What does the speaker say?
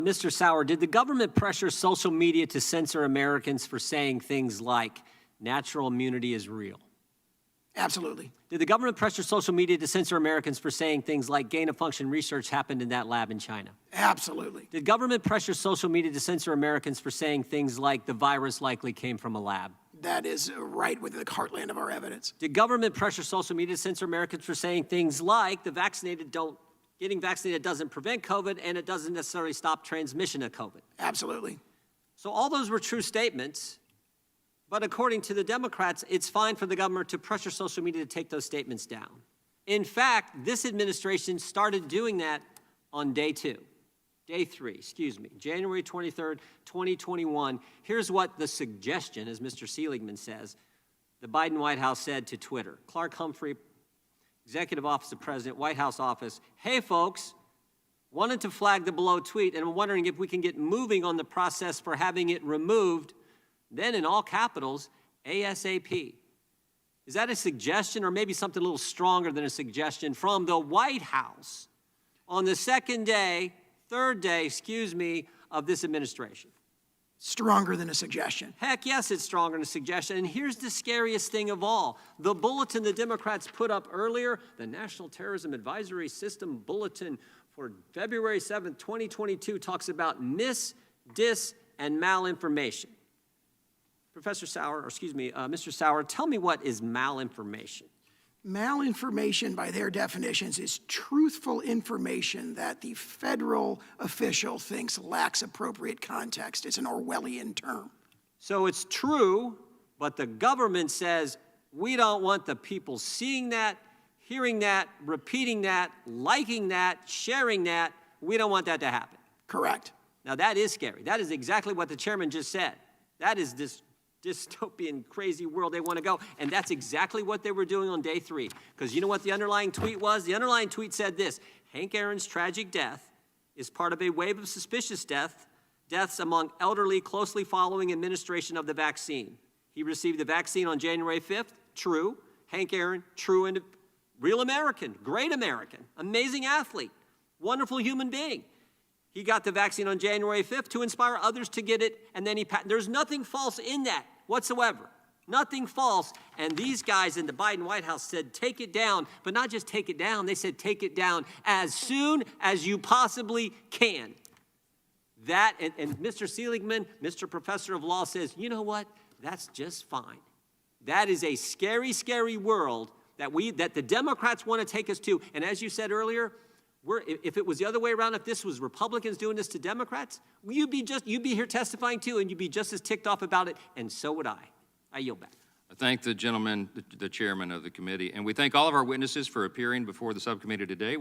Mr. Sauer, did the government pressure social media to censor Americans for saying things like natural immunity is real? Absolutely. Did the government pressure social media to censor Americans for saying things like gain-of-function research happened in that lab in China? Absolutely. Did government pressure social media to censor Americans for saying things like the virus likely came from a lab? That is right within the heartland of our evidence. Did government pressure social media to censor Americans for saying things like getting vaccinated doesn't prevent COVID and it doesn't necessarily stop transmission of COVID? Absolutely. So all those were true statements, but according to the Democrats, it's fine for the government to pressure social media to take those statements down. In fact, this administration started doing that on day 3, January 23rd, 2021. Here's what the suggestion, as Mr. Seligman says, the Biden White House said to Twitter. Clark Humphrey, Executive Office of President, White House Office. Hey, folks, wanted to flag the below tweet, and I'm wondering if we can get moving on the process for having it removed, then in all capitals, ASAP. Is that a suggestion or maybe something a little stronger than a suggestion from the White House on the third day, of this administration? Stronger than a suggestion. Heck yes, it's stronger than a suggestion. And here's the scariest thing of all. The bulletin the Democrats put up earlier, the National Terrorism Advisory System Bulletin for February 7th, 2022, talks about mis, dis, and malinformation. Mr. Sauer, tell me what is malinformation? Malinformation, by their definitions, is truthful information that the federal official thinks lacks appropriate context. It's an Orwellian term. So it's true, but the government says we don't want the people seeing that, hearing that, repeating that, liking that, sharing that. We don't want that to happen. Correct. Now that is scary. That is exactly what the chairman just said. That is this dystopian, crazy world they want to go. And that's exactly what they were doing on day 3. Because you know what the underlying tweet was? The underlying tweet said this: Hank Aaron's tragic death is part of a wave of suspicious deaths among elderly closely following administration of the vaccine. He received the vaccine on January 5th. True. Hank Aaron, true and real American, great American, amazing athlete, wonderful human being. He got the vaccine on January 5th to inspire others to get it, and then there's nothing false in that whatsoever. Nothing false. And these guys in the Biden White House said, take it down, but not just take it down. They said, take it down as soon as you possibly can. That, and Mr. Seligman, Mr. Professor of Law, says, you know what? That's just fine. That is a scary, scary world that the Democrats want to take us to. And as you said earlier, if it was the other way around, if this was Republicans doing this to Democrats, you'd be here testifying too, and you'd be just as ticked off about it, and so would I. I yield back. I thank the gentleman, the chairman of the committee, and we thank all of our witnesses for appearing before the subcommittee today.